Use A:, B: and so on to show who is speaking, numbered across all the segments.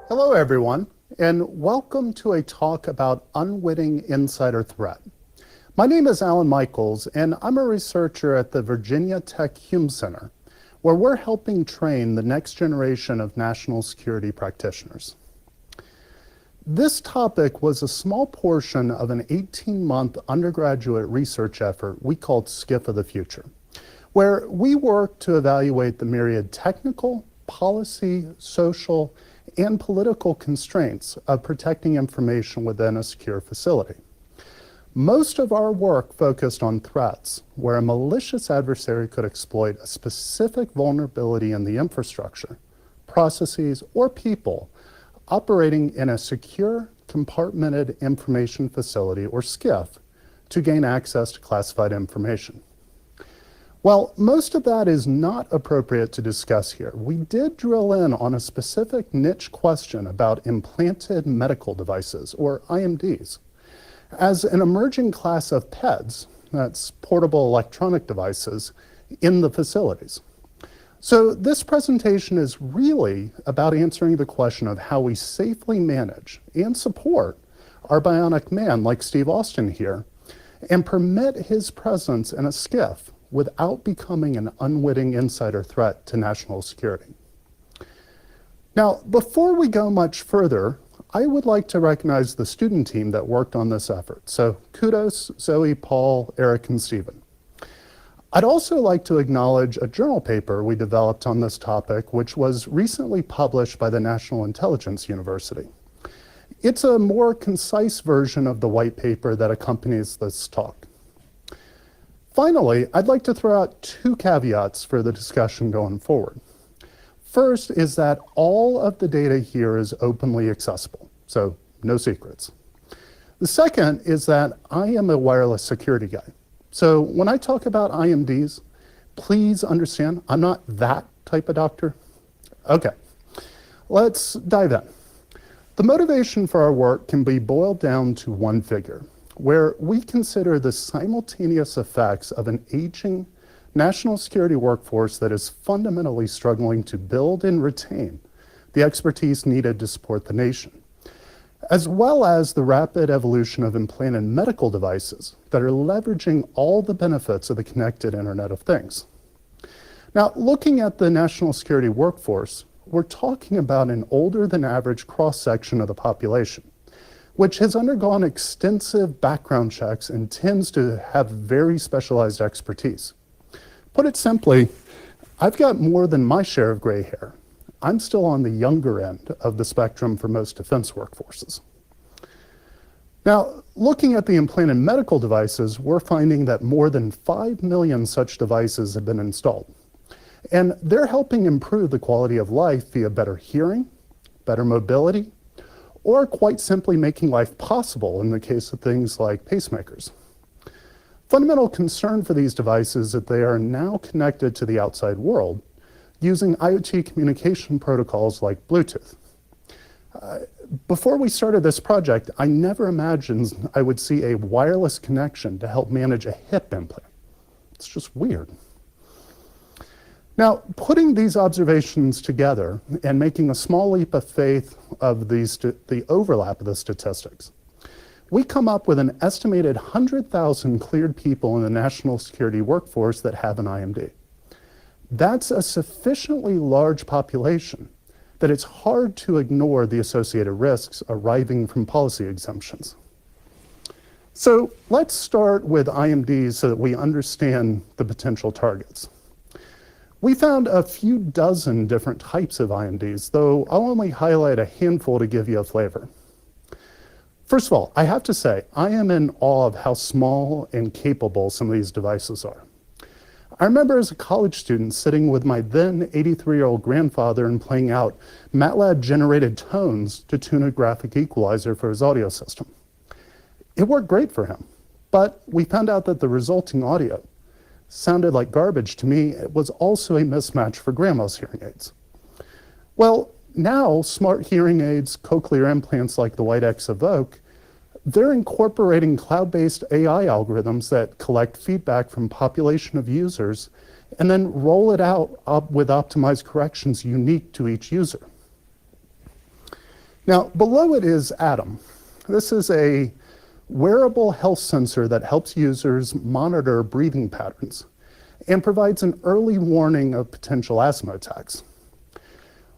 A: Hello, everyone, and welcome to a talk about unwitting insider threat. My name is Alan Michaels, and I'm a researcher at the Virginia Tech Hume Center, where we're helping train the next generation of national security practitioners. This topic was a small portion of an 18-month undergraduate research effort we called SCIF of the Future, where we worked to evaluate the myriad technical, policy, social, and political constraints of protecting information within a secure facility. Most of our work focused on threats where a malicious adversary could exploit a specific vulnerability in the infrastructure, processes, or people operating in a secure, compartmented information facility, or SCIF, to gain access to classified information. While most of that is not appropriate to discuss here, we did drill in on a specific niche question about implanted medical devices, or IMDs, as an emerging class of PEDs, that's portable electronic devices, in the facilities. So this presentation is really about answering the question of how we safely manage and support our bionic man like Steve Austin here, and permit his presence in a SCIF without becoming an unwitting insider threat to national security. Now, before we go much further, I would like to recognize the student team that worked on this effort. So kudos, Zoe, Paul, Eric, and Stephen. I'd also like to acknowledge a journal paper we developed on this topic, which was recently published by the National Intelligence University. It's a more concise version of the white paper that accompanies this talk. Finally, I'd like to throw out two caveats for the discussion going forward. First is that all of the data here is openly accessible, so no secrets. The second is that I am a wireless security guy. So when I talk about IMDs, please understand I'm not that type of doctor. Okay, let's dive in. The motivation for our work can be boiled down to one figure, where we consider the simultaneous effects of an aging national security workforce that is fundamentally struggling to build and retain the expertise needed to support the nation, as well as the rapid evolution of implanted medical devices that are leveraging all the benefits of the connected Internet of Things. Now, looking at the national security workforce, we're talking about an older than average cross-section of the population, which has undergone extensive background checks and tends to have very specialized expertise. Put it simply, I've got more than my share of gray hair. I'm still on the younger end of the spectrum for most defense workforces. Now, looking at the implanted medical devices, we're finding that more than 5 million such devices have been installed. And they're helping improve the quality of life via better hearing, better mobility, or quite simply making life possible in the case of things like pacemakers. Fundamental concern for these devices is that they are now connected to the outside world using IoT communication protocols like Bluetooth. Before we started this project, I never imagined I would see a wireless connection to help manage a hip implant. It's just weird. Now, putting these observations together and making a small leap of faith of the overlap of the statistics, we come up with an estimated 100,000 cleared people in the national security workforce that have an IMD. That's a sufficiently large population that it's hard to ignore the associated risks arising from policy exemptions. So let's start with IMDs so that we understand the potential targets. We found a few dozen different types of IMDs, though I'll only highlight a handful to give you a flavor. First of all, I have to say, I am in awe of how small and capable some of these devices are. I remember as a college student sitting with my then 83-year-old grandfather and playing out MATLAB-generated tones to tune a graphic equalizer for his audio system. It worked great for him, but we found out that the resulting audio sounded like garbage to me. It was also a mismatch for grandma's hearing aids. Well, now smart hearing aids, cochlear implants like the White X Evoke, They're incorporating cloud-based AI algorithms that collect feedback from population of users and then roll it out with optimized corrections unique to each user. Now, below it is Atom. This is a wearable health sensor that helps users monitor breathing patterns and provides an early warning of potential asthma attacks.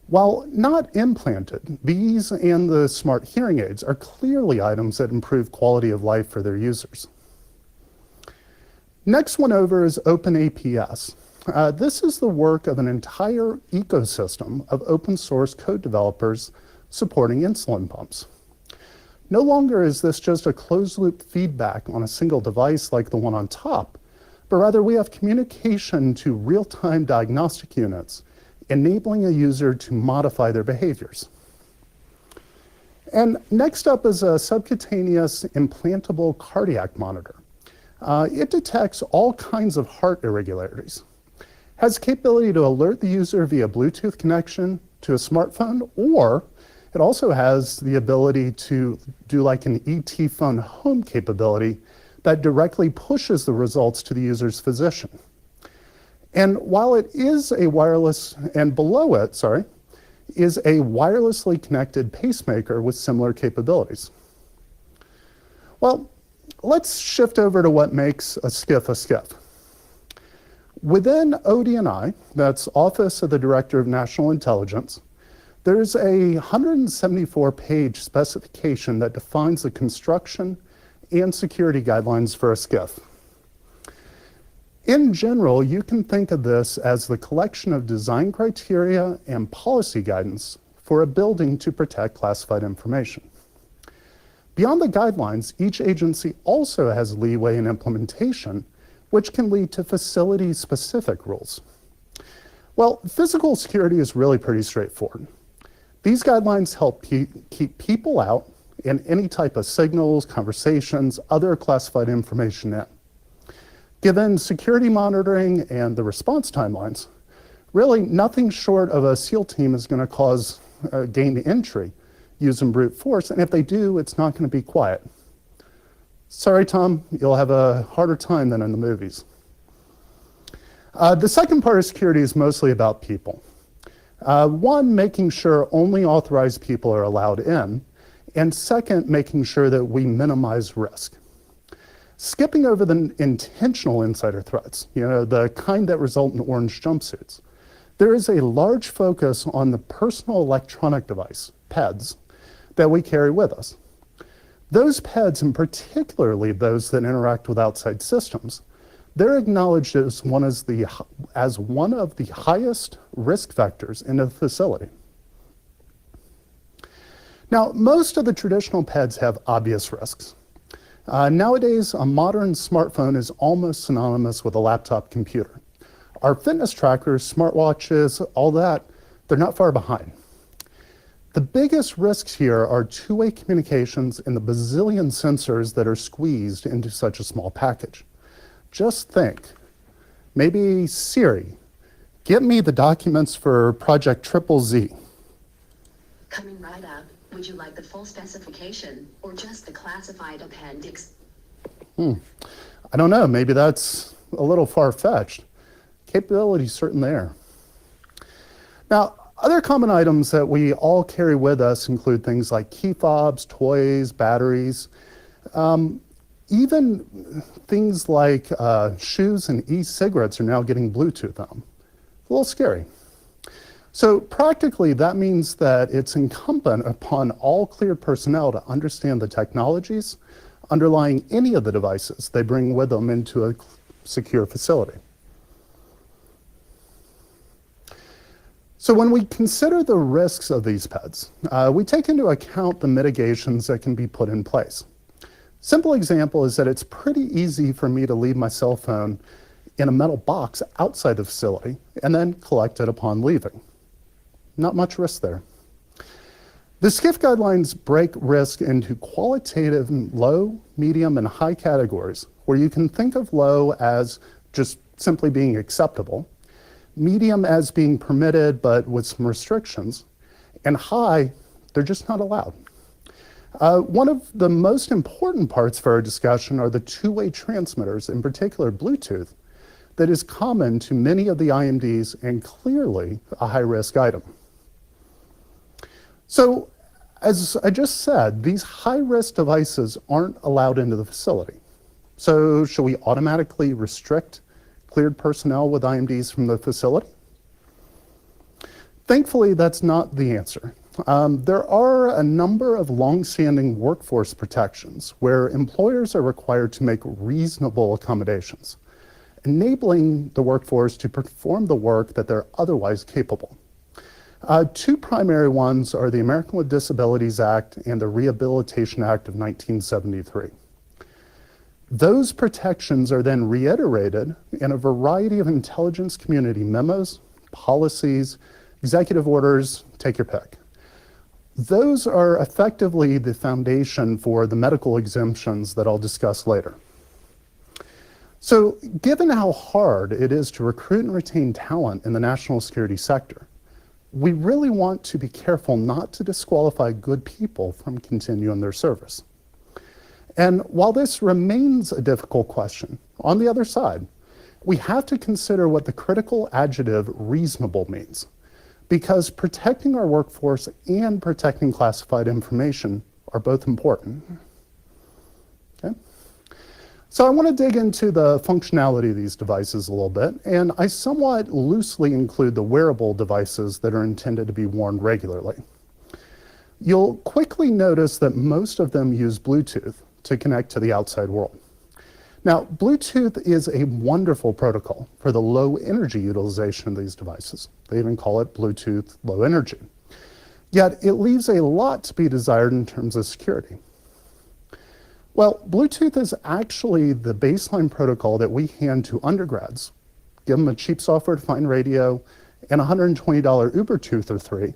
A: While not implanted, these and the smart hearing aids are clearly items that improve quality of life for their users. Next one over is OpenAPS. This is the work of an entire ecosystem of open source code developers supporting insulin pumps. No longer is this just a closed loop feedback on a single device like the one on top, but rather we have communication to real-time diagnostic units, enabling a user to modify their behaviors. And next up is a subcutaneous implantable cardiac monitor. It detects all kinds of heart irregularities, has capability to alert the user via Bluetooth connection to a smartphone, or it also has the ability to do like an ET phone home capability that directly pushes the results to the user's physician. And while it is a wireless, and below it, is a wirelessly connected pacemaker with similar capabilities. Well, let's shift over to what makes a SCIF a SCIF. Within ODNI, that's Office of the Director of National Intelligence, there's a 174-page specification that defines the construction and security guidelines for a SCIF. In general, you can think of this as the collection of design criteria and policy guidance for a building to protect classified information. Beyond the guidelines, each agency also has leeway in implementation, which can lead to facility-specific rules. Well, physical security is really pretty straightforward. These guidelines help keep people out and any type of signals, conversations, other classified information in. Given security monitoring and the response timelines, really nothing short of a SEAL team is going to cause gain entry using brute force, and if they do, it's not going to be quiet. Sorry, Tom, you'll have a harder time than in the movies. The second part of security is mostly about people. One, making sure only authorized people are allowed in, and second, making sure that we minimize risk. Skipping over the intentional insider threats, the kind that result in orange jumpsuits, there is a large focus on the personal electronic device, PEDs, that we carry with us. Those PEDs, and particularly those that interact with outside systems, they're acknowledged as one of the highest risk vectors in a facility. Now, most of the traditional PEDs have obvious risks. Nowadays, a modern smartphone is almost synonymous with a laptop computer. Our fitness trackers, smartwatches, all that, they're not far behind. The biggest risks here are two-way communications and the bazillion sensors that are squeezed into such a small package. Just think, maybe Siri, get me the documents for Project Triple Z.
B: Coming right up. Would you like the full specification or just the classified appendix?
A: I don't know, maybe that's a little far-fetched. Capability's certainly there. Now, other common items that we all carry with us include things like key fobs, toys, batteries, even things like shoes and e-cigarettes are now getting Bluetooth on them. A little scary. So practically, that means that it's incumbent upon all cleared personnel to understand the technologies underlying any of the devices they bring with them into a secure facility. So when we consider the risks of these PEDs, we take into account the mitigations that can be put in place. Simple example is that it's pretty easy for me to leave my cell phone in a metal box outside the facility and then collect it upon leaving. Not much risk there. The SCIF guidelines break risk into qualitative low, medium, and high categories, where you can think of low as just simply being acceptable, medium as being permitted but with some restrictions, and high, they're just not allowed. One of the most important parts for our discussion are the two-way transmitters, in particular Bluetooth, that is common to many of the IMDs and clearly a high-risk item. So, as I just said, these high-risk devices aren't allowed into the facility. So, should we automatically restrict cleared personnel with IMDs from the facility? Thankfully, that's not the answer. There are a number of long-standing workforce protections where employers are required to make reasonable accommodations, enabling the workforce to perform the work that they're otherwise capable. Two primary ones are the American with Disabilities Act and the Rehabilitation Act of 1973. Those protections are then reiterated in a variety of intelligence community memos, policies, executive orders, take your pick. Those are effectively the foundation for the medical exemptions that I'll discuss later. So, given how hard it is to recruit and retain talent in the national security sector, we really want to be careful not to disqualify good people from continuing their service. And while this remains a difficult question, on the other side, we have to consider what the critical adjective reasonable means, because protecting our workforce and protecting classified information are both important. Okay? So I want to dig into the functionality of these devices a little bit, and I somewhat loosely include the wearable devices that are intended to be worn regularly. You'll quickly notice that most of them use Bluetooth to connect to the outside world. Now, Bluetooth is a wonderful protocol for the low energy utilization of these devices. They even call it Bluetooth low energy. Yet it leaves a lot to be desired in terms of security. Well, Bluetooth is actually the baseline protocol that we hand to undergrads, give them a cheap software-defined radio and a $120 Uber tooth or three,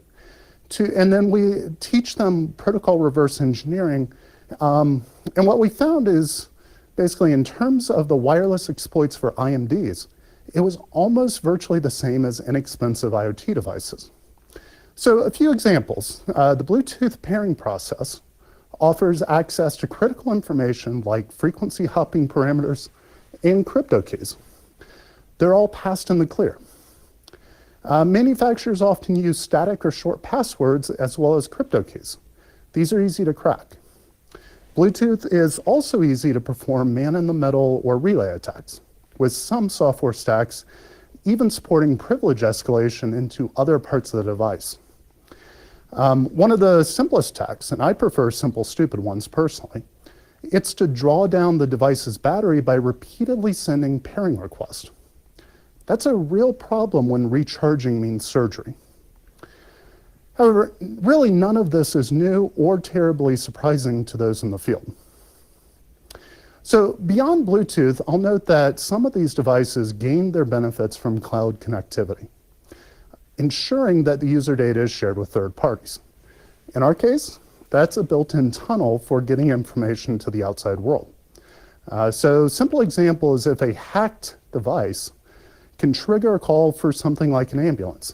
A: and then we teach them protocol reverse engineering. And what we found is, basically, in terms of the wireless exploits for IMDs, it was almost virtually the same as inexpensive IoT devices. So a few examples. The Bluetooth pairing process offers access to critical information like frequency hopping parameters and crypto keys. They're all passed in the clear. Manufacturers often use static or short passwords as well as crypto keys. These are easy to crack. Bluetooth is also easy to perform man-in-the-middle or relay attacks, with some software stacks even supporting privilege escalation into other parts of the device. One of the simplest attacks, and I prefer simple, stupid ones personally, it's to draw down the device's battery by repeatedly sending pairing requests. That's a real problem when recharging means surgery. However, really none of this is new or terribly surprising to those in the field. So beyond Bluetooth, I'll note that some of these devices gain their benefits from cloud connectivity, ensuring that the user data is shared with third parties. In our case, that's a built-in tunnel for getting information to the outside world. So simple example is if a hacked device can trigger a call for something like an ambulance.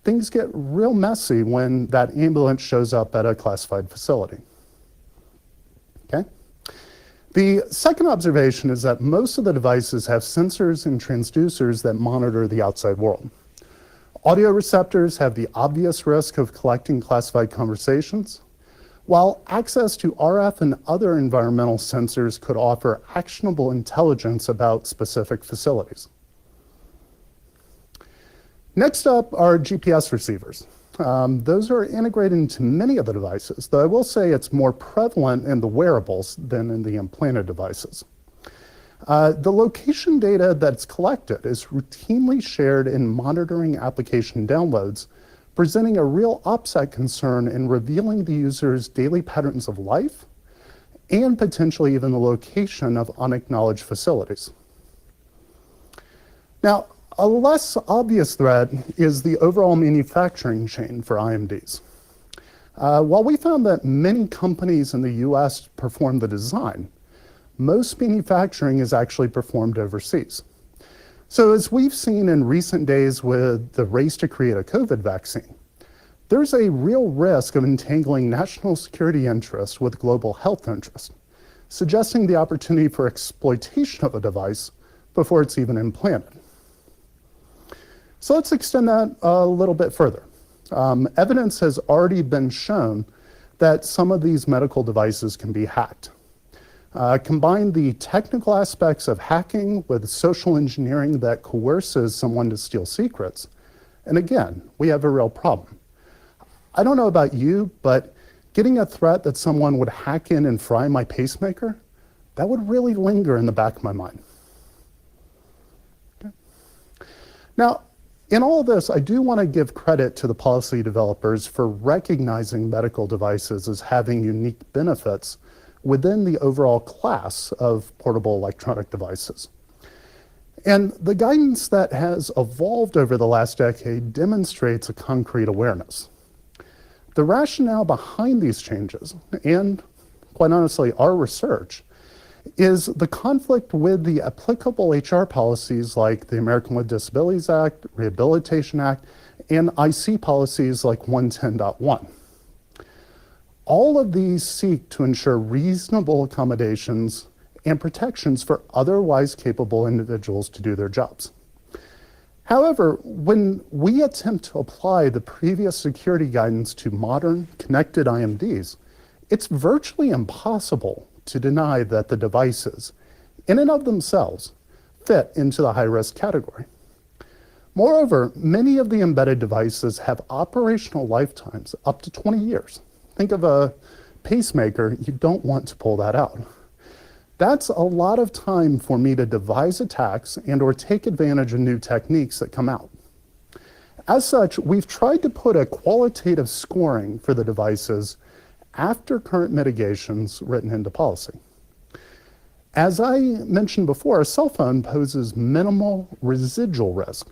A: Things get real messy when that ambulance shows up at a classified facility. Okay? The second observation is that most of the devices have sensors and transducers that monitor the outside world. Audio receptors have the obvious risk of collecting classified conversations, while access to RF and other environmental sensors could offer actionable intelligence about specific facilities. Next up are GPS receivers. Those are integrated into many of the devices, though I will say it's more prevalent in the wearables than in the implanted devices. The location data that's collected is routinely shared in monitoring application downloads, presenting a real OPSEC concern in revealing the user's daily patterns of life and potentially even the location of unacknowledged facilities. Now, a less obvious threat is the overall manufacturing chain for IMDs. While we found that many companies in the US perform the design, most manufacturing is actually performed overseas. So as we've seen in recent days with the race to create a COVID vaccine, there's a real risk of entangling national security interests with global health interests, suggesting the opportunity for exploitation of a device before it's even implanted. So let's extend that a little bit further. Evidence has already been shown that some of these medical devices can be hacked. Combine the technical aspects of hacking with social engineering that coerces someone to steal secrets, and again, we have a real problem. I don't know about you, but getting a threat that someone would hack in and fry my pacemaker, that would really linger in the back of my mind. Okay. Now, in all of this, I do want to give credit to the policy developers for recognizing medical devices as having unique benefits within the overall class of portable electronic devices. And the guidance that has evolved over the last decade demonstrates a concrete awareness. The rationale behind these changes, and quite honestly, our research, is the conflict with the applicable HR policies like the American with Disabilities Act, Rehabilitation Act, and IC policies like 110.1. All of these seek to ensure reasonable accommodations and protections for otherwise capable individuals to do their jobs. However, when we attempt to apply the previous security guidance to modern connected IMDs, it's virtually impossible to deny that the devices, in and of themselves, fit into the high-risk category. Moreover, many of the embedded devices have operational lifetimes up to 20 years. Think of a pacemaker, you don't want to pull that out. That's a lot of time for me to devise attacks and or take advantage of new techniques that come out. As such, we've tried to put a qualitative scoring for the devices after current mitigations written into policy. As I mentioned before, a cell phone poses minimal residual risk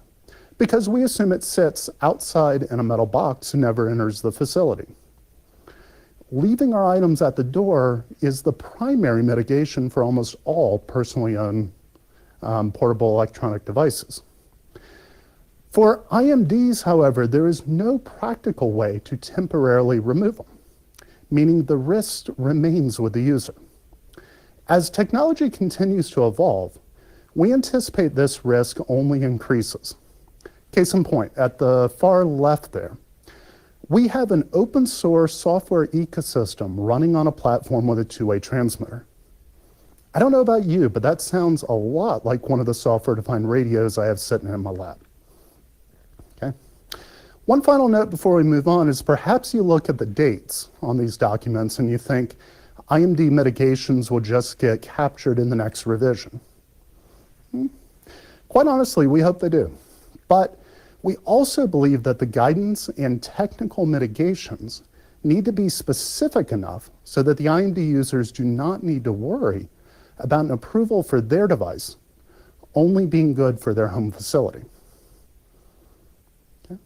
A: because we assume it sits outside in a metal box and never enters the facility. Leaving our items at the door is the primary mitigation for almost all personally owned portable electronic devices. For IMDs, however, there is no practical way to temporarily remove them, meaning the risk remains with the user. As technology continues to evolve, we anticipate this risk only increases. Case in point, at the far left there, we have an open source software ecosystem running on a platform with a two-way transmitter. I don't know about you, but that sounds a lot like one of the software-defined radios I have sitting in my lap. Okay. One final note before we move on is perhaps you look at the dates on these documents and you think IMD mitigations will just get captured in the next revision. Quite honestly, we hope they do. But we also believe that the guidance and technical mitigations need to be specific enough so that the IMD users do not need to worry about an approval for their device only being good for their home facility. Okay.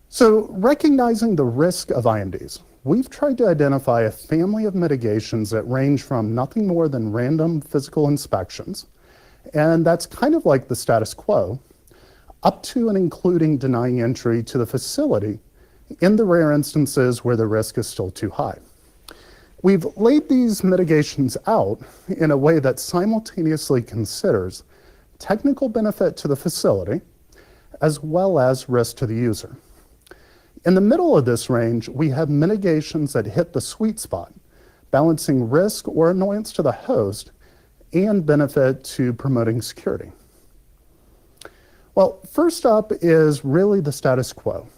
A: So recognizing the risk of IMDs, we've tried to identify a family of mitigations that range from nothing more than random physical inspections, and that's kind of like the status quo, up to and including denying entry to the facility in the rare instances where the risk is still too high. We've laid these mitigations out in a way that simultaneously considers technical benefit to the facility as well as risk to the user. In the middle of this range, we have mitigations that hit the sweet spot, balancing risk or annoyance to the host and benefit to promoting security. Well, first up is really the status quo.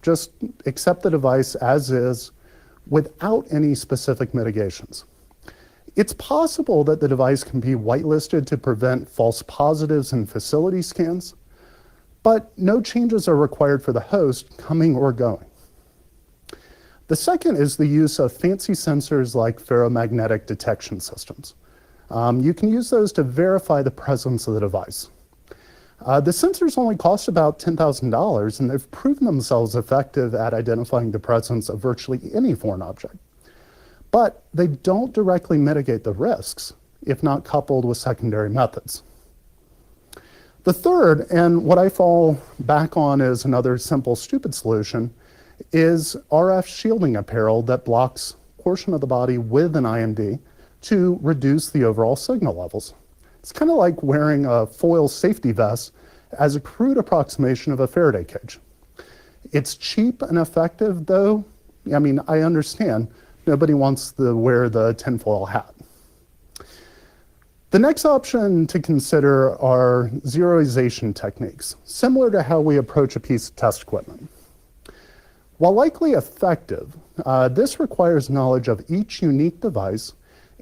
A: Just accept the device as is without any specific mitigations. It's possible that the device can be whitelisted to prevent false positives in facility scans, but no changes are required for the host coming or going. The second is the use of fancy sensors like ferromagnetic detection systems. You can use those to verify the presence of the device. The sensors only cost about $10,000, and they've proven themselves effective at identifying the presence of virtually any foreign object. But they don't directly mitigate the risks if not coupled with secondary methods. The third, and what I fall back on as another simple, stupid solution, is RF shielding apparel that blocks a portion of the body with an IMD to reduce the overall signal levels. It's kind of like wearing a foil safety vest as a crude approximation of a Faraday cage. It's cheap and effective, though. I mean, I understand nobody wants to wear the tinfoil hat. The next option to consider are zeroization techniques, similar to how we approach a piece of test equipment. While likely effective, this requires knowledge of each unique device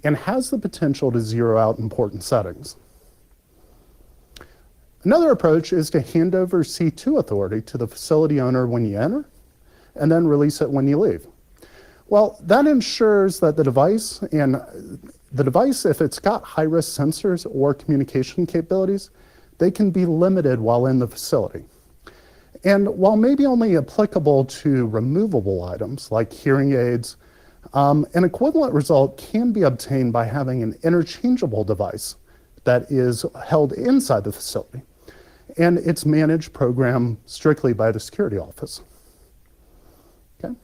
A: and has the potential to zero out important settings. Another approach is to hand over C2 authority to the facility owner when you enter, and then release it when you leave. Well, that ensures that the device, if it's got high-risk sensors or communication capabilities, they can be limited while in the facility. And while maybe only applicable to removable items like hearing aids, an equivalent result can be obtained by having an interchangeable device that is held inside the facility, and it's managed, programmed strictly by the security office. Okay.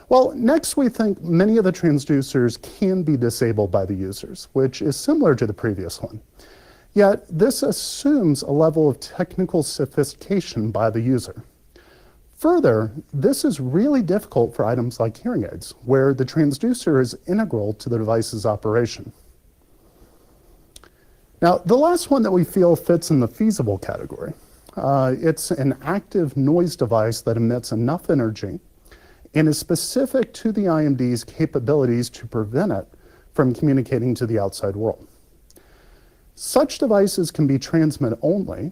A: Well, next we think many of the transducers can be disabled by the users, which is similar to the previous one. Yet this assumes a level of technical sophistication by the user. Further, this is really difficult for items like hearing aids, where the transducer is integral to the device's operation. Now, the last one that we feel fits in the feasible category. It's an active noise device that emits enough energy and is specific to the IMD's capabilities to prevent it from communicating to the outside world. Such devices can be transmit only,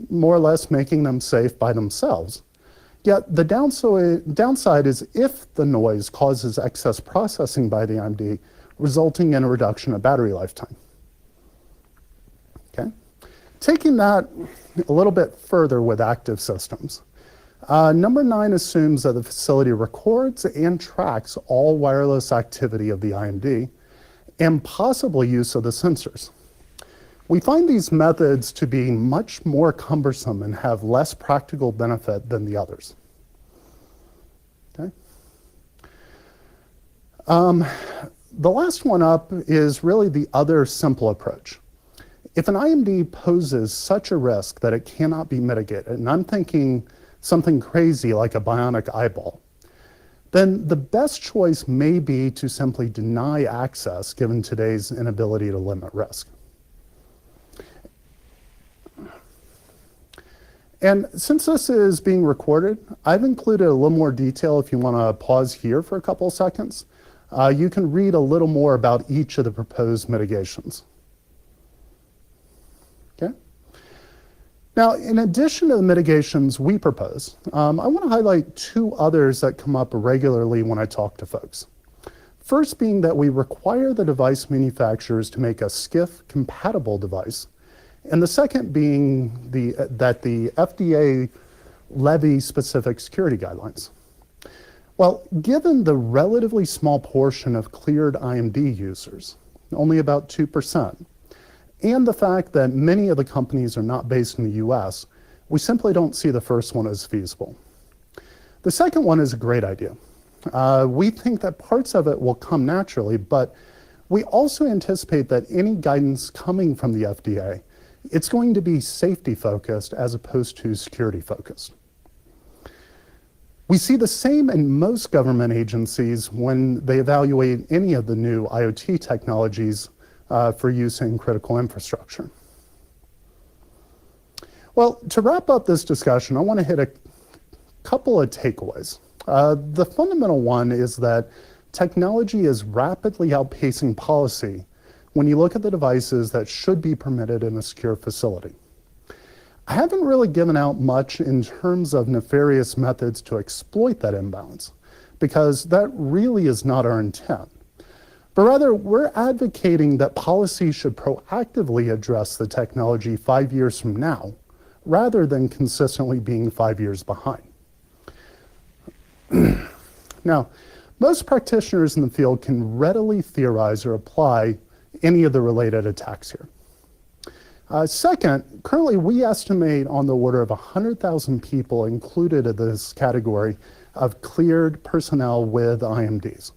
A: more or less making them safe by themselves. Yet the downside is if the noise causes excess processing by the IMD, resulting in a reduction of battery lifetime. Okay? Taking that a little bit further with active systems. Number 9 assumes that the facility records and tracks all wireless activity of the IMD and possible use of the sensors. We find these methods to be much more cumbersome and have less practical benefit than the others. Okay. The last one up is really the other simple approach. If an IMD poses such a risk that it cannot be mitigated, and I'm thinking something crazy like a bionic eyeball, then the best choice may be to simply deny access given today's inability to limit risk. And since this is being recorded, I've included a little more detail if you want to pause here for a couple of seconds. You can read a little more about each of the proposed mitigations. Okay? Now, in addition to the mitigations we propose, I want to highlight 2 others that come up regularly when I talk to folks. First being that we require the device manufacturers to make a SCIF-compatible device, and the second being that the FDA levy specific security guidelines. Well, given the relatively small portion of cleared IMD users, only about 2%, and the fact that many of the companies are not based in the US, we simply don't see the first one as feasible. The second one is a great idea. We think that parts of it will come naturally, but we also anticipate that any guidance coming from the FDA, it's going to be safety focused as opposed to security focused. We see the same in most government agencies when they evaluate any of the new IoT technologies for use in critical infrastructure. Well, to wrap up this discussion, I want to hit a couple of takeaways. The fundamental one is that technology is rapidly outpacing policy when you look at the devices that should be permitted in a secure facility. I haven't really given out much in terms of nefarious methods to exploit that imbalance, because that really is not our intent. But rather, we're advocating that policy should proactively address the technology 5 years from now, rather than consistently being 5 years behind. Now, most practitioners in the field can readily theorize or apply any of the related attacks here. Second, currently we estimate on the order of 100,000 people included in this category of cleared personnel with IMDs.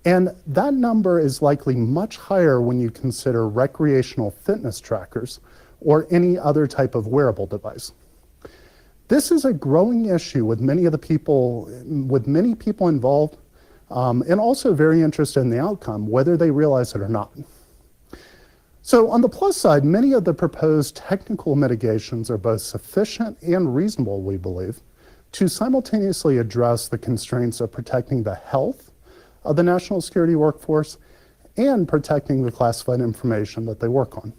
A: And that number is likely much higher when you consider recreational fitness trackers or any other type of wearable device. This is a growing issue with many people involved, and also very interested in the outcome, whether they realize it or not. So on the plus side, many of the proposed technical mitigations are both sufficient and reasonable, we believe, to simultaneously address the constraints of protecting the health of the national security workforce and protecting the classified information that they work on.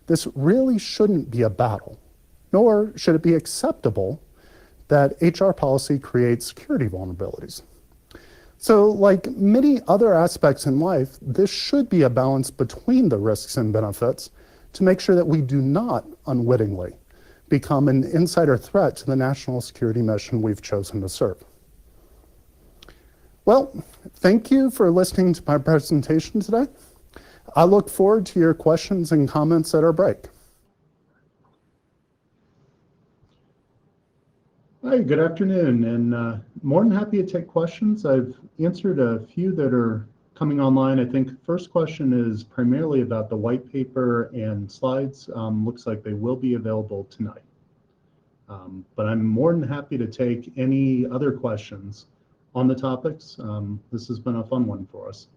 A: This really shouldn't be a battle, nor should it be acceptable that HR policy creates security vulnerabilities. So like many other aspects in life, this should be a balance between the risks and benefits to make sure that we do not unwittingly become an insider threat to the national security mission we've chosen to serve. Well, thank you for listening to my presentation today. I look forward to your questions and comments at our break.
C: Hi, good afternoon, and more than happy to take questions. I've answered a few that are coming online. I think first question is primarily about the white paper and slides. Looks like they will be available tonight. But I'm more than happy to take any other questions on the topics. This has been a fun one for us.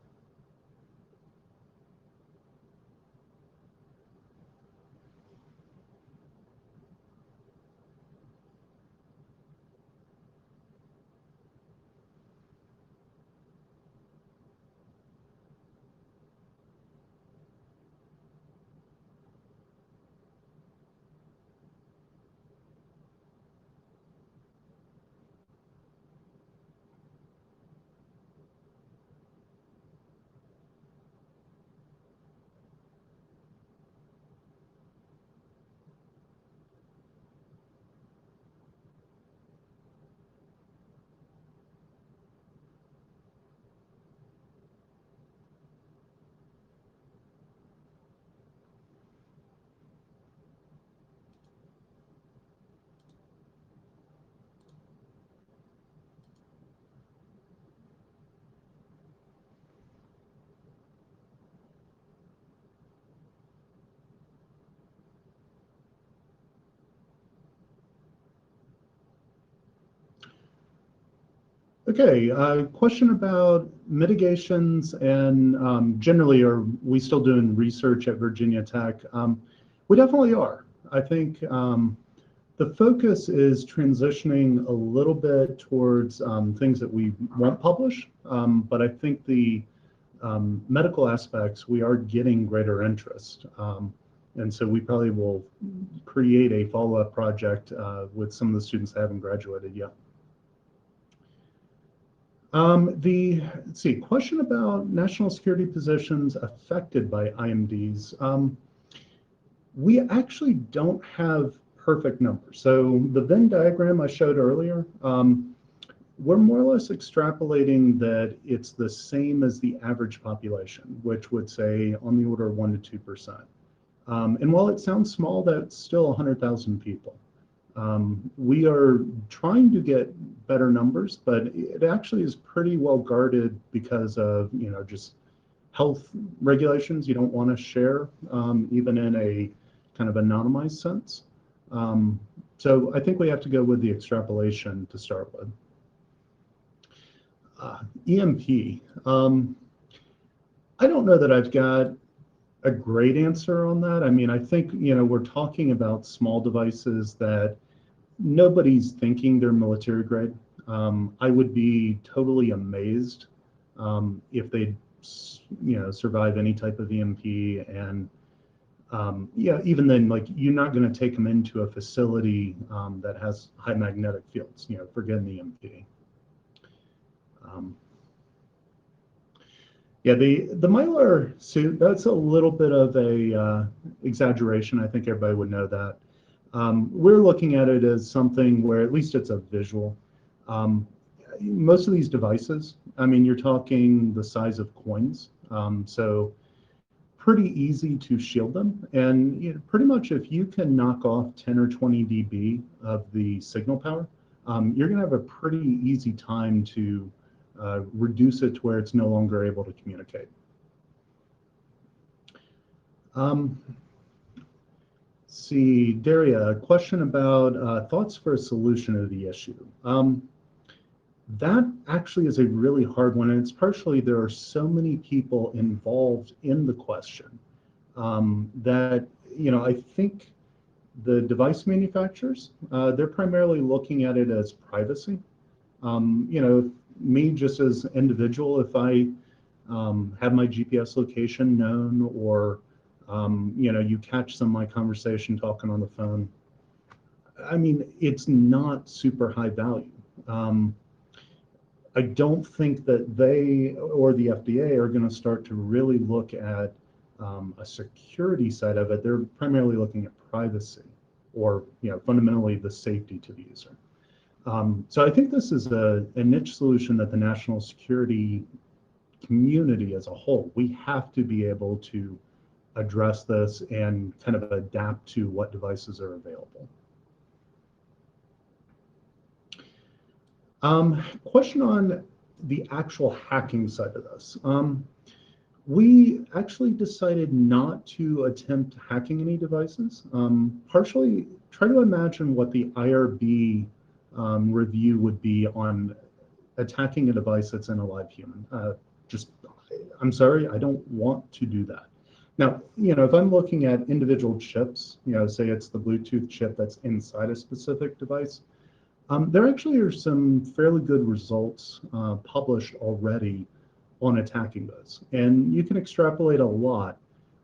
C: Okay, question about mitigations and generally, are we still doing research at Virginia Tech? We definitely are. I think the focus is transitioning a little bit towards things that we won't publish, but I think the medical aspects, we are getting greater interest. And so we probably will create a follow-up project with some of the students that haven't graduated yet. Let's see, question about national security positions affected by IMDs. We actually don't have perfect numbers. So the Venn diagram I showed earlier, we're more or less extrapolating that it's the same as the average population, which would say on the order of 1 to 2%. And while it sounds small, that's still 100,000 people. We are trying to get better numbers, but it actually is pretty well guarded because of, just health regulations. You don't want to share, even in a kind of anonymized sense. So I think we have to go with the extrapolation to start with. EMP. I don't know that I've got a great answer on that. I mean, I think, we're talking about small devices that nobody's thinking they're military grade. I would be totally amazed if they, survive any type of EMP. And even then, like, you're not going to take them into a facility that has high magnetic fields. Forget an EMP. Yeah, the mylar suit, that's a little bit of a exaggeration. I think everybody would know that. We're looking at it as something where at least it's a visual. Most of these devices, I mean, you're talking the size of coins. So pretty easy to shield them. And pretty much if you can knock off 10 or 20 dB of the signal power, you're going to have a pretty easy time to reduce it to where it's no longer able to communicate. See, Daria, a question about thoughts for a solution to the issue. That actually is a really hard one, and it's partially there are so many people involved in the question that, I think the device manufacturers, they're primarily looking at it as privacy. Me just as an individual, if I have my GPS location known, or you catch some of my conversation talking on the phone, I mean, it's not super high value. I don't think that they or the FDA are going to start to really look at a security side of it. They're primarily looking at privacy, or fundamentally the safety to the user. So I think this is a niche solution that the national security community as a whole, we have to be able to address this and kind of adapt to what devices are available. Question on the actual hacking side of this. We actually decided not to attempt hacking any devices. Partially, try to imagine what the IRB review would be on attacking a device that's in a live human. I'm sorry, I don't want to do that. Now, if I'm looking at individual chips, say it's the Bluetooth chip that's inside a specific device, there actually are some fairly good results published already on attacking those. And you can extrapolate a lot,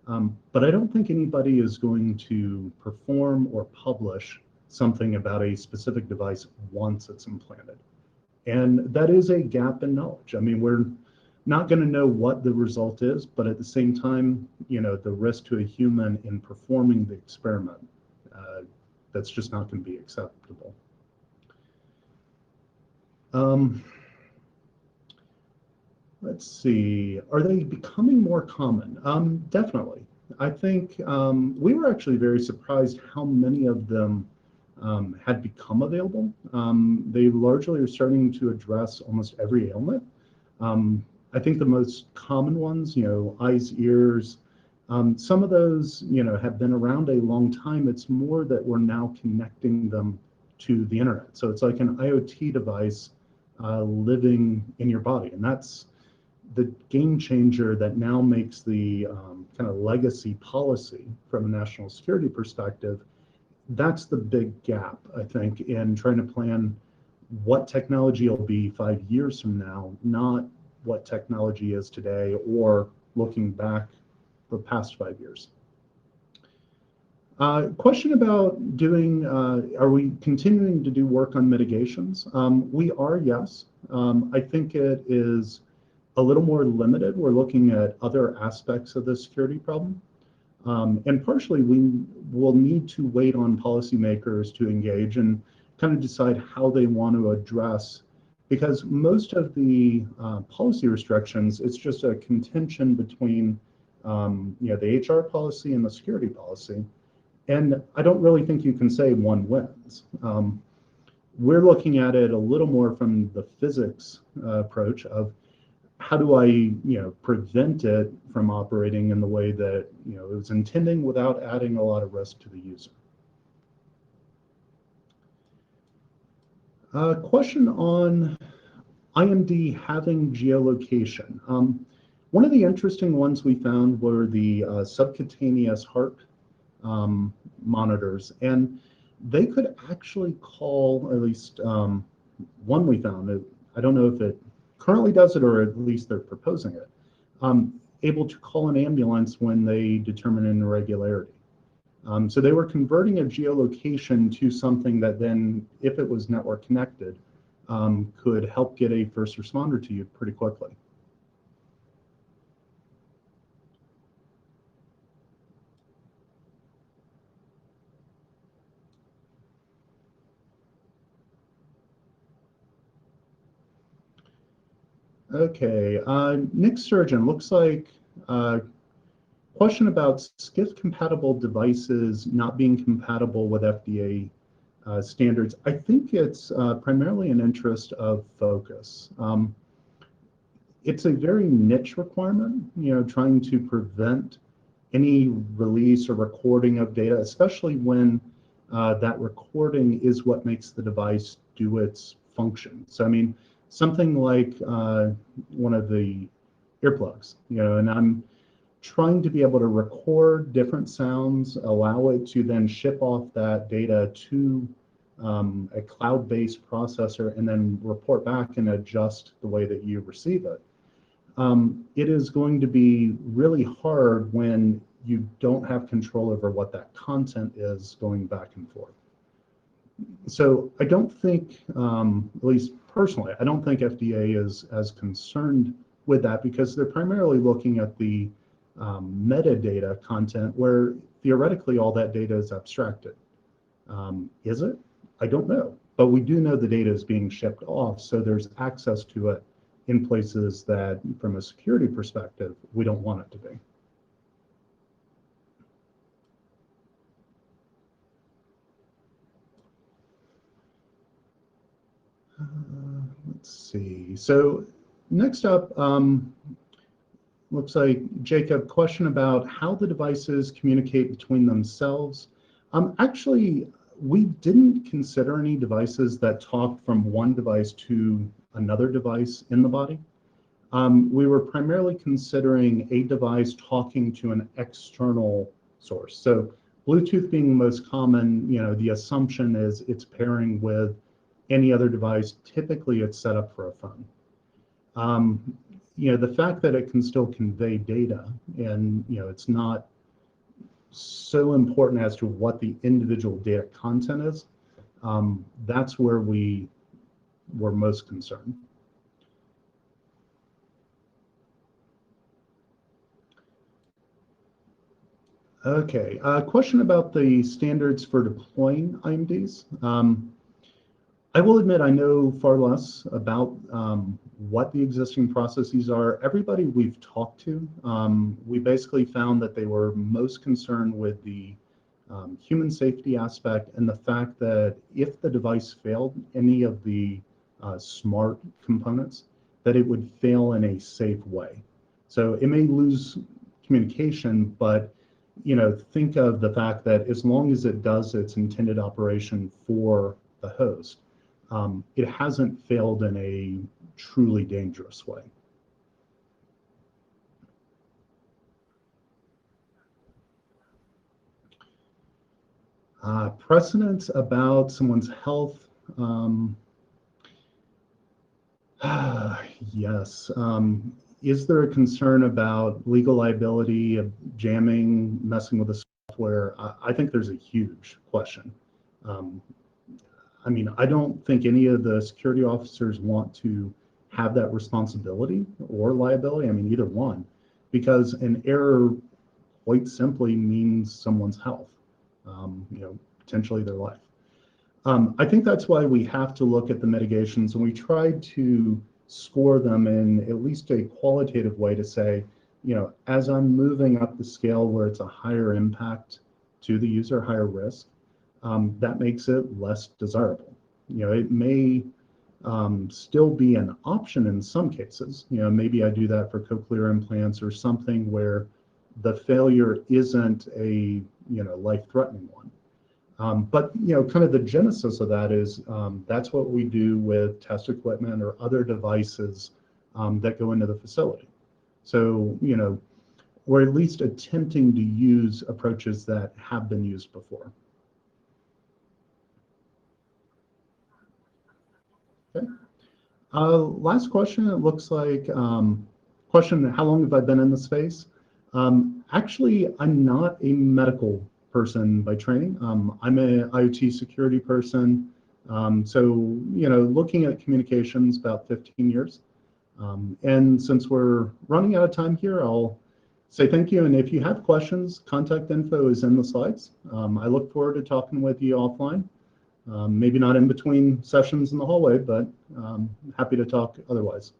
C: but I don't think anybody is going to perform or publish something about a specific device once it's implanted. And that is a gap in knowledge. I mean, we're not going to know what the result is, but at the same time, the risk to a human in performing the experiment, that's just not going to be acceptable. Let's see, are they becoming more common? Definitely. I think we were actually very surprised how many of them had become available. They largely are starting to address almost every ailment. I think the most common ones, eyes, ears, some of those, have been around a long time. It's more that we're now connecting them to the internet. So it's like an IoT device living in your body. And that's the game changer that now makes the kind of legacy policy from a national security perspective. That's the big gap, I think, in trying to plan what technology will be 5 years from now, not what technology is today, or looking back the past 5 years. Question about doing, are we continuing to do work on mitigations? We are, yes. I think it is a little more limited. We're looking at other aspects of the security problem. And partially we will need to wait on policymakers to engage and kind of decide how they want to address, because most of the policy restrictions, it's just a contention between the HR policy and the security policy. And I don't really think you can say one wins. We're looking at it a little more from the physics approach of how do I prevent it from operating in the way that it was intending without adding a lot of risk to the user. Question on IMD having geolocation. One of the interesting ones we found were the subcutaneous heart monitors, and they could actually call, at least one we found, I don't know if it currently does it or at least they're proposing it, able to call an ambulance when they determine an irregularity. So they were converting a geolocation to something that then, if it was network connected, could help get a first responder to you pretty quickly. Okay, Nick Surgeon, looks like question about SCIF compatible devices not being compatible with FDA standards. I think it's primarily an interest of focus. It's a very niche requirement, trying to prevent any release or recording of data, especially when that recording is what makes the device do its function. So, I mean, something like one of the earplugs, and I'm trying to be able to record different sounds, allow it to then ship off that data to a cloud-based processor and then report back and adjust the way that you receive it. It is going to be really hard when you don't have control over what that content is going back and forth. So I don't think, at least personally, I don't think FDA is as concerned with that because they're primarily looking at the metadata content where theoretically all that data is abstracted. Is it? I don't know. But we do know the data is being shipped off, so there's access to it in places that, from a security perspective, we don't want it to be. Let's see. So next up, looks like, Jacob, question about how the devices communicate between themselves. Actually, we didn't consider any devices that talk from one device to another device in the body. We were primarily considering a device talking to an external source. So Bluetooth being the most common, the assumption is it's pairing with any other device. Typically, it's set up for a phone. The fact that it can still convey data and, it's not so important as to what the individual data content is, that's where we were most concerned. Okay, question about the standards for deploying IMDs. I will admit I know far less about what the existing processes are. Everybody we've talked to, we basically found that they were most concerned with the human safety aspect and the fact that if the device failed any of the smart components, that it would fail in a safe way. So it may lose communication, but think of the fact that as long as it does its intended operation for the host, it hasn't failed in a truly dangerous way. Precedents about someone's health. Yes. Is there a concern about legal liability of jamming, messing with the software? I think there's a huge question. I mean, I don't think any of the security officers want to have that responsibility or liability. I mean, either one, because an error quite simply means someone's health, potentially their life. I think that's why we have to look at the mitigations, and we tried to score them in at least a qualitative way to say, as I'm moving up the scale where it's a higher impact to the user, higher risk, that makes it less desirable. It may still be an option in some cases. Maybe I do that for cochlear implants or something where the failure isn't a life-threatening one. But kind of the genesis of that is that's what we do with test equipment or other devices that go into the facility. So we're at least attempting to use approaches that have been used before. Okay. Last question. It looks like question: how long have I been in the space? Actually, I'm not a medical person by training. I'm an IoT security person. So, looking at communications about 15 years. And since we're running out of time here, I'll say thank you. And if you have questions, contact info is in the slides. I look forward to talking with you offline. Maybe not in between sessions in the hallway, but happy to talk otherwise.